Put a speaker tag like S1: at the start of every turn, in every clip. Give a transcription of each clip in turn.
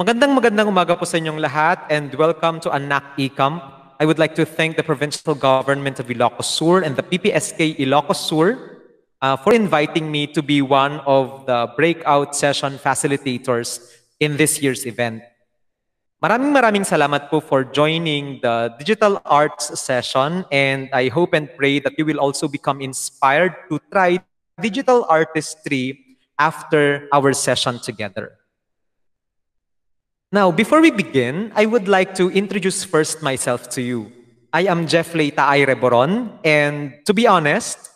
S1: Magandang umaga po sa inyong lahat and welcome to Annak Ecamp. I would like to thank the provincial government of Ilocos Sur and the PPSK Ilocos Sur for inviting me to be one of the breakout session facilitators in this year's event. Maraming salamat po for joining the digital arts session, and I hope and pray that you will also become inspired to try digital artistry after our session together. Now, before we begin, I would like to introduce first myself to you. I am Jeff Leita Reboron, and to be honest,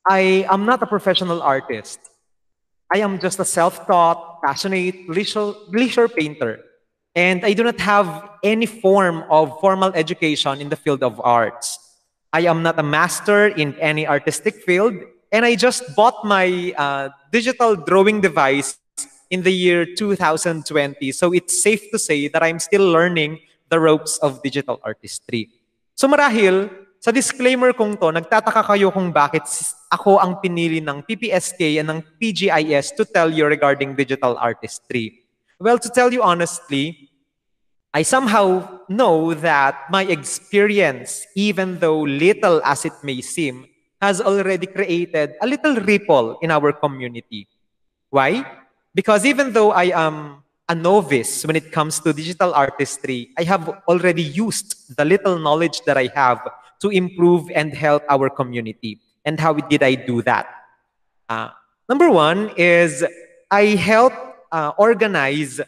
S1: I am not a professional artist. I am just a self-taught, passionate leisure painter, and I do not have any form of formal education in the field of arts. I am not a master in any artistic field, and I just bought my digital drawing device in the year 2020. So it's safe to say that I'm still learning the ropes of digital artistry. So marahil, sa disclaimer kong to, nagtataka kayo kung bakit ako ang pinili ng PPSK and ng PGIS to tell you regarding digital artistry. Well, to tell you honestly, I somehow know that my experience, even though little as it may seem, has already created a little ripple in our community. Why? Because even though I am a novice when it comes to digital artistry, I have already used the little knowledge that I have to improve and help our community. And how did I do that? Number one is I helped organize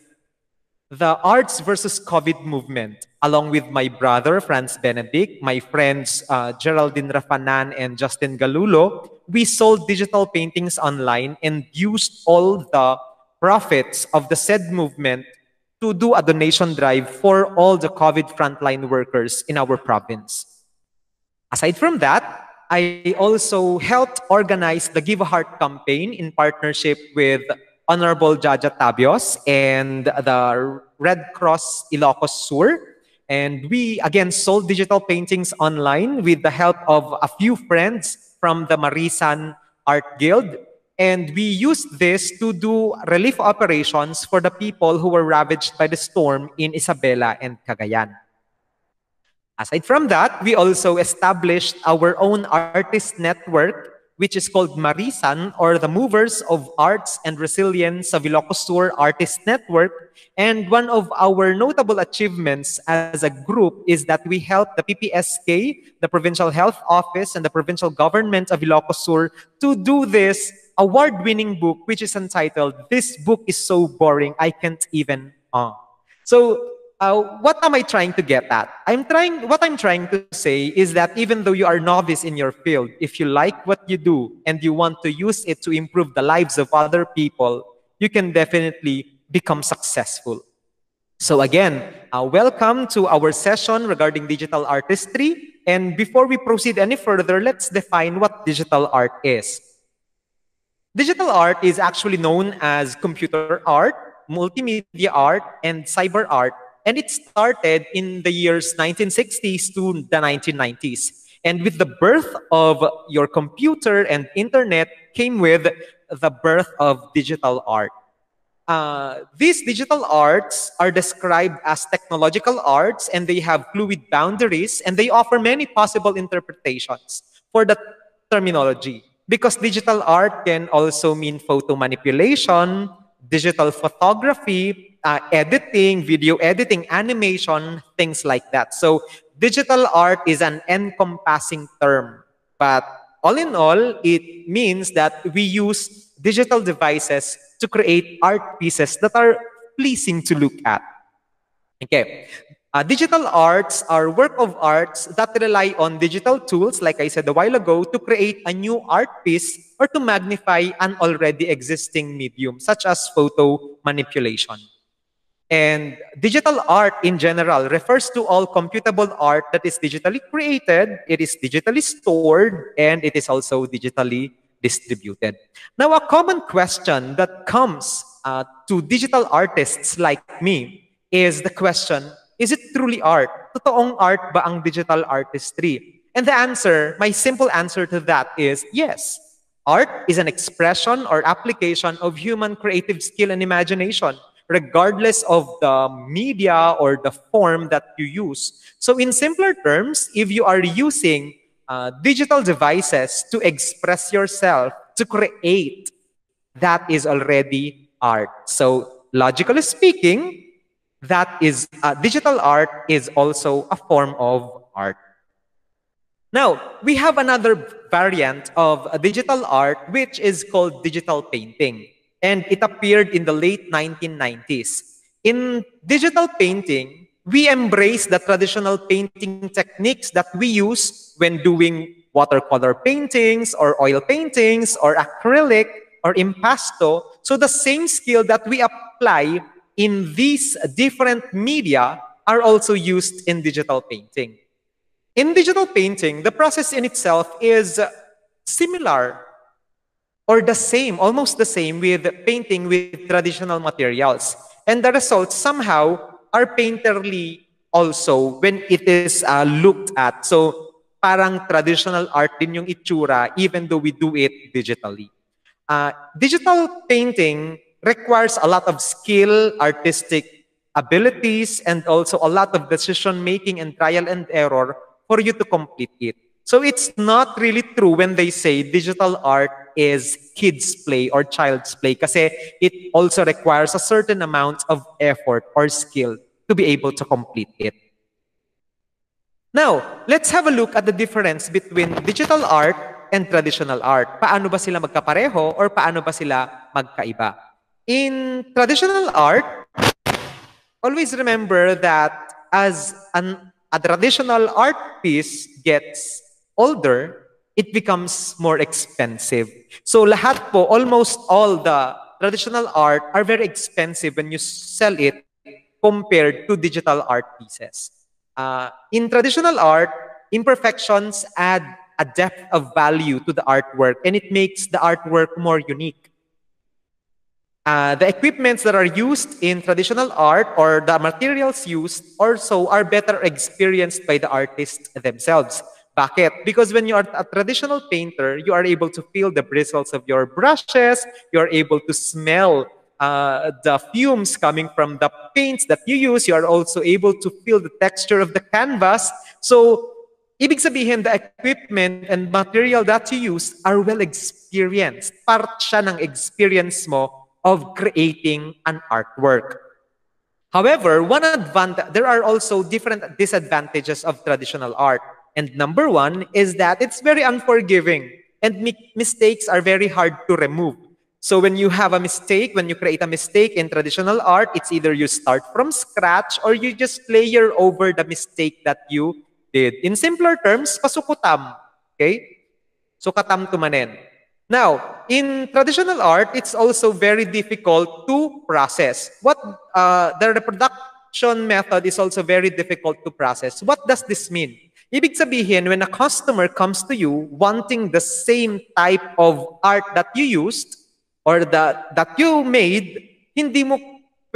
S1: the Arts versus COVID movement along with my brother, Franz Benedict, my friends Geraldine Rafanan and Justin Galulo. We sold digital paintings online and used all the profits of the said movement to do a donation drive for all the COVID frontline workers in our province. Aside from that, I also helped organize the Give a Heart campaign in partnership with Honorable Jaja Tabios and the Red Cross Ilocos Sur. And we again sold digital paintings online with the help of a few friends from the Marisan Art Guild. And we used this to do relief operations for the people who were ravaged by the storm in Isabela and Cagayan. Aside from that, we also established our own artist network, which is called Marisan, or the Movers of Arts and Resilience of Ilocos Sur Artist Network. And one of our notable achievements as a group is that we helped the PPSK, the Provincial Health Office, and the Provincial Government of Ilocos Sur to do this award-winning book, which is entitled, "This Book is So Boring, I Can't Even..." What am I trying to get at? What I'm trying to say is that even though you are novice in your field, if you like what you do and you want to use it to improve the lives of other people, you can definitely become successful. So again, welcome to our session regarding digital artistry. And before we proceed any further, let's define what digital art is. Digital art is actually known as computer art, multimedia art, and cyber art. And it started in the years 1960s to the 1990s. And with the birth of your computer and internet came with the birth of digital art. These digital arts are described as technological arts, and they have fluid boundaries, and they offer many possible interpretations for the terminology. Because digital art can also mean photo manipulation, digital photography, editing, video editing, animation, things like that. So digital art is an encompassing term. But all in all, it means that we use digital devices to create art pieces that are pleasing to look at. Okay. Digital arts are work of arts that rely on digital tools, like I said a while ago, to create a new art piece or to magnify an already existing medium, such as photo manipulation. And digital art in general refers to all computable art that is digitally created, it is digitally stored, and it is also digitally distributed. Now, a common question that comes to digital artists like me is the question, is it truly art? Totoong art ba ang digital artistry? And the answer, my simple answer to that is yes. Art is an expression or application of human creative skill and imagination, regardless of the media or the form that you use. So in simpler terms, if you are using digital devices to express yourself, to create, that is already art. So logically speaking, that is digital art is also a form of art. Now, we have another variant of digital art which is called digital painting. And it appeared in the late 1990s. In digital painting, we embrace the traditional painting techniques that we use when doing watercolor paintings or oil paintings or acrylic or impasto. So the same skill that we apply in these different media are also used in digital painting. In digital painting, the process in itself is similar or the same, almost the same with painting with traditional materials. And the results somehow are painterly also when it is looked at. So parang traditional art din yung itsura even though we do it digitally. Digital painting requires a lot of skill, artistic abilities, and also a lot of decision making and trial and error for you to complete it. So it's not really true when they say digital art is kids play or child's play kasi it also requires a certain amount of effort or skill to be able to complete it. Now, let's have a look at the difference between digital art and traditional art. Paano ba sila magkapareho or paano ba sila magkaiba? In traditional art, always remember that as a traditional art piece gets older, it becomes more expensive. So lahat po, almost all the traditional art are very expensive when you sell it compared to digital art pieces. In traditional art, imperfections add a depth of value to the artwork and it makes the artwork more unique. The equipments that are used in traditional art or the materials used also are better experienced by the artists themselves. Bakit? Because when you are a traditional painter, you are able to feel the bristles of your brushes, you are able to smell the fumes coming from the paints that you use, you are also able to feel the texture of the canvas. So, ibig sabihin, the equipment and material that you use are well experienced. Part siya ng experience mo of creating an artwork. However, there are also different disadvantages of traditional art. And number one is that it's very unforgiving and mistakes are very hard to remove. So when you have a mistake, when you create a mistake in traditional art, it's either you start from scratch or you just layer over the mistake that you did. In simpler terms, pasukutam. Okay? Sukatam tumanen. Now, in traditional art, it's also very difficult to process. The reproduction method is also very difficult to process. What does this mean? Ibig sabihin, when a customer comes to you wanting the same type of art that you used or that you made, hindi mo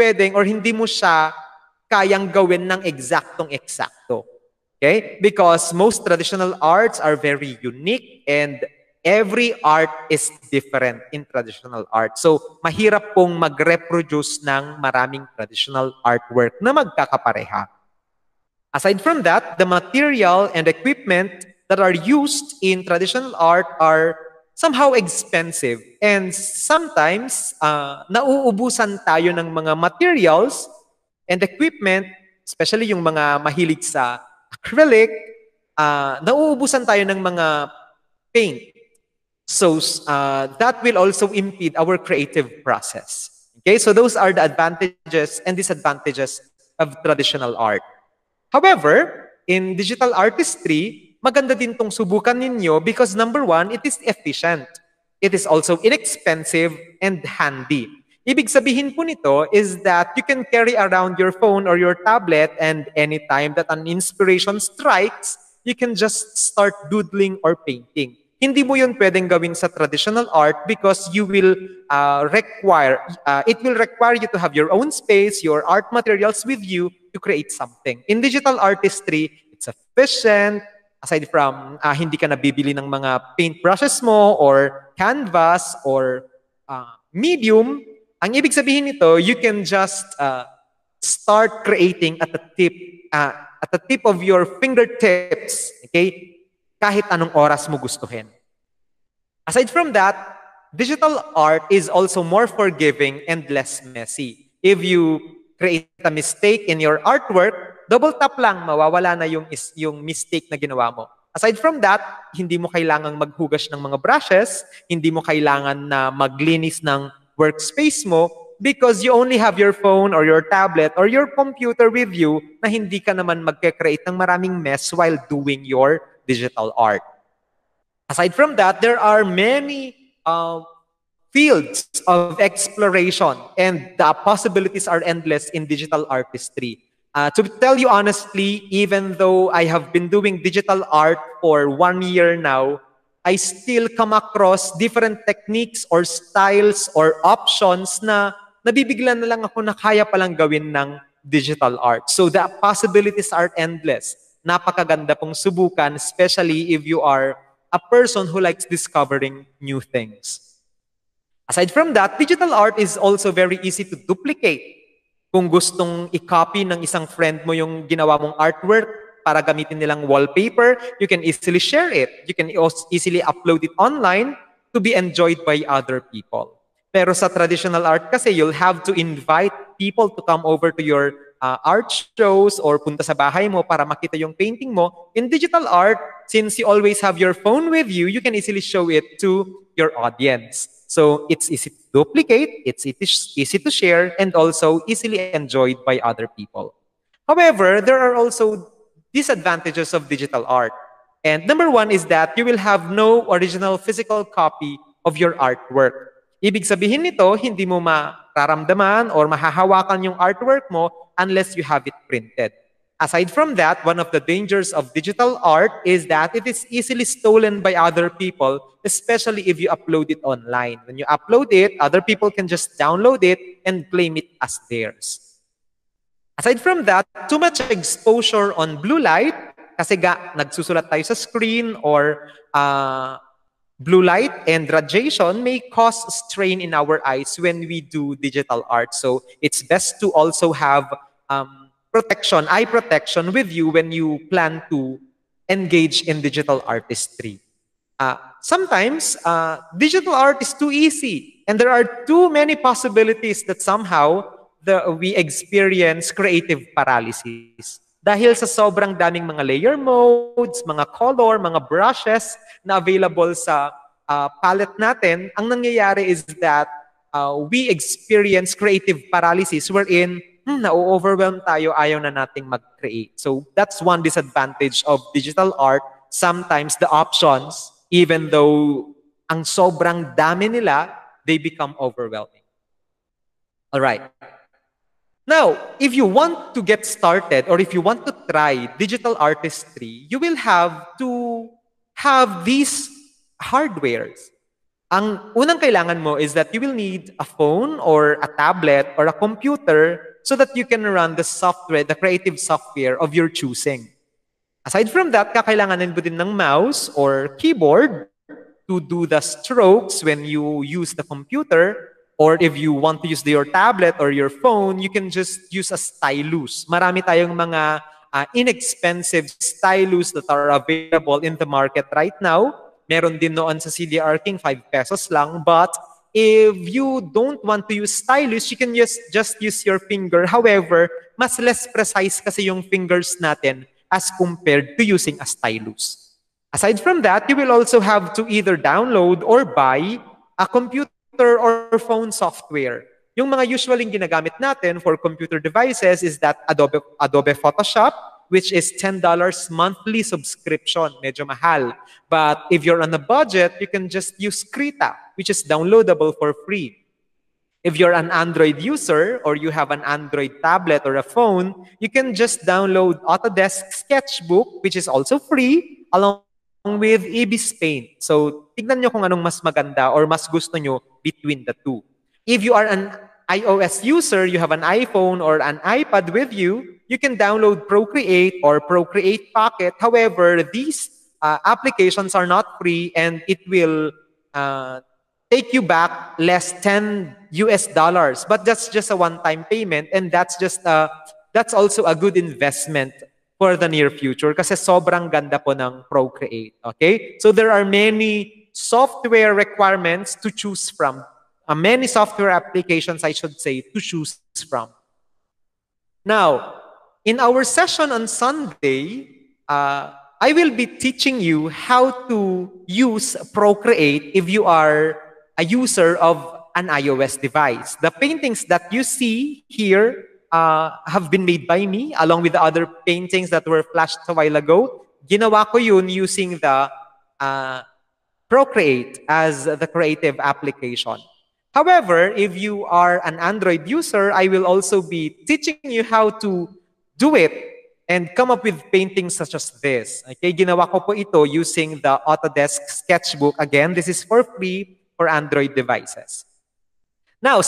S1: pwedeng or hindi mo siya kayang gawin ng eksaktong-eksakto. Okay? Because most traditional arts are very unique and every art is different in traditional art. So, mahirap pong mag-reproduce ng maraming traditional artwork na magkakapareha. Aside from that, the material and equipment that are used in traditional art are somehow expensive. And sometimes, nauubusan tayo ng mga materials and equipment, especially yung mga mahilig sa acrylic, nauubusan tayo ng mga paint. So that will also impede our creative process. Okay, so those are the advantages and disadvantages of traditional art. However, in digital artistry, maganda din tong subukan ninyo because number one, it is efficient. It is also inexpensive and handy. Ibig sabihin po nito is that you can carry around your phone or your tablet and anytime that an inspiration strikes, you can just start doodling or painting. Hindi mo yun pwedeng gawin sa traditional art because it will require you to have your own space, your art materials with you to create something. In digital artistry, it's efficient. Aside from hindi ka nabibili ng mga paint brushes mo or canvas or medium, Ang ibig sabihin nito, you can just start creating at the tip of your fingertips, okay? Kahit anong oras mo gustuhin. Aside from that, digital art is also more forgiving and less messy. If you create a mistake in your artwork, double tap lang, mawawala na yung mistake na ginawa mo. Aside from that, hindi mo kailangang maghugas ng mga brushes, hindi mo kailangan na maglinis ng workspace mo because you only have your phone or your tablet or your computer with you na hindi ka naman magke-create ng maraming mess while doing your digital art. Aside from that, there are many fields of exploration and the possibilities are endless in digital artistry. To tell you honestly, even though I have been doing digital art for 1 year now, I still come across different techniques or styles or options na nabibigla na lang ako na kaya palang gawin ng digital art. So the possibilities are endless. Napakaganda pong subukan, especially if you are a person who likes discovering new things. Aside from that, digital art is also very easy to duplicate. Kung gustong i-copy ng isang friend mo yung ginawa mong artwork para gamitin nilang wallpaper, you can easily share it. You can easily upload it online to be enjoyed by other people. Pero sa traditional art kasi, you'll have to invite people to come over to your art shows or punta sa bahay mo para makita yung painting mo. In digital art, since you always have your phone with you, you can easily show it to your audience. So it's easy to duplicate, it's easy to share, and also easily enjoyed by other people. However, there are also disadvantages of digital art. And number one is that you will have no original physical copy of your artwork. Ibig sabihin nito, hindi mo mararamdaman or mahahawakan yung artwork mo unless you have it printed. Aside from that, one of the dangers of digital art is that it is easily stolen by other people, especially if you upload it online. When you upload it, other people can just download it and claim it as theirs. Aside from that, too much exposure on blue light, kasi nagsusulat tayo sa screen or blue light and radiation may cause strain in our eyes when we do digital art. So it's best to also have eye protection with you when you plan to engage in digital artistry. Sometimes, digital art is too easy and there are too many possibilities that somehow we experience creative paralysis. Dahil sa sobrang daming mga layer modes, mga color, mga brushes na available sa palette natin, ang nangyayari is that we experience creative paralysis wherein na-overwhelm tayo, ayaw na nating mag-create. So that's one disadvantage of digital art. Sometimes the options, even though ang sobrang dami nila, they become overwhelming. All right. Now, if you want to get started or if you want to try digital artistry, you will have to have these hardwares. Ang unang kailangan mo is that you will need a phone or a tablet or a computer so that you can run the software, the creative software of your choosing. Aside from that, kakailanganin mo din ng mouse or keyboard to do the strokes when you use the computer. Or if you want to use your tablet or your phone, you can just use a stylus. Marami tayong mga inexpensive stylus that are available in the market right now. Meron din noon sa CDR King, 5 pesos lang. But if you don't want to use stylus, you can just use your finger. However, mas less precise kasi yung fingers natin as compared to using a stylus. Aside from that, you will also have to either download or buy a computer or phone software. Yung mga usually ginagamit natin for computer devices is that Adobe Photoshop, which is $10 monthly subscription. Medyo mahal. But if you're on a budget, you can just use Krita, which is downloadable for free. If you're an Android user or you have an Android tablet or a phone, you can just download Autodesk Sketchbook, which is also free, along with Ibis Paint. So, tignan nyo kung anong mas maganda or mas gusto nyo between the two. If you are an iOS user, you have an iPhone or an iPad with you, you can download Procreate or Procreate Pocket. However, these applications are not free and it will take you back less $10. But that's just a one-time payment, and that's also a good investment for the near future kasi sobrang ganda po ng Procreate. Okay? So there are many software requirements to choose from. Many software applications, I should say, to choose from. Now, in our session on Sunday, I will be teaching you how to use Procreate if you are a user of an iOS device. The paintings that you see here have been made by me along with the other paintings that were flashed a while ago. Ginawa ko yun using the Procreate as the creative application. However, if you are an Android user, I will also be teaching you how to do it and come up with paintings such as this. Okay, ginawa ko po ito using the Autodesk Sketchbook. Again, this is for free for Android devices. Now,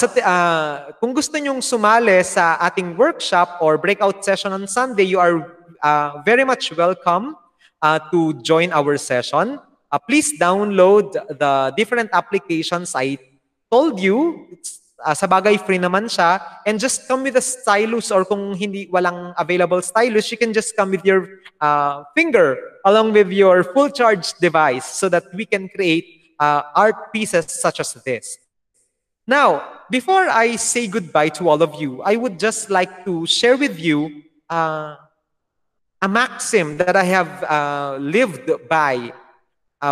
S1: kung gusto nyong sumali sa ating workshop or breakout session on Sunday, you are very much welcome to join our session. Please download the different applications I told you. Sa bagay free naman siya, and just come with a stylus, or kung hindi walang available stylus, you can just come with your finger along with your full charge device so that we can create art pieces such as this. Now, before I say goodbye to all of you, I would just like to share with you a maxim that I have lived by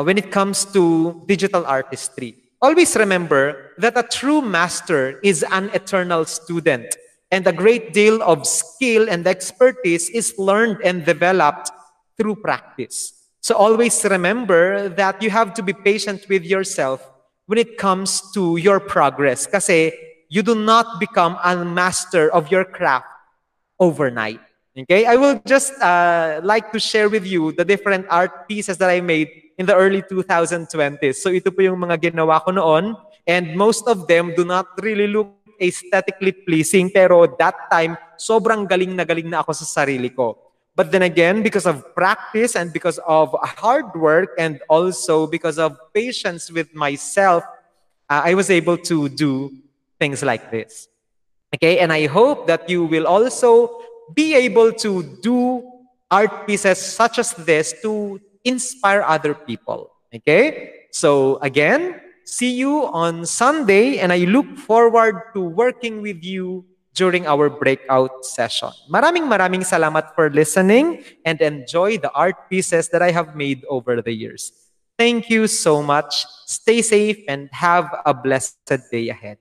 S1: when it comes to digital artistry. Always remember that a true master is an eternal student, and a great deal of skill and expertise is learned and developed through practice. So always remember that you have to be patient with yourself when it comes to your progress, kasi you do not become a master of your craft overnight. Okay? I will just like to share with you the different art pieces that I made in the early 2020s. So ito po yung mga ginawa ko noon, and most of them do not really look aesthetically pleasing, pero that time, sobrang galing na ako sa sarili ko. But then again, because of practice and because of hard work and also because of patience with myself, I was able to do things like this. Okay, and I hope that you will also be able to do art pieces such as this to inspire other people. Okay, so again, see you on Sunday, and I look forward to working with you during our breakout session. Maraming salamat for listening, and enjoy the art pieces that I have made over the years. Thank you so much. Stay safe and have a blessed day ahead.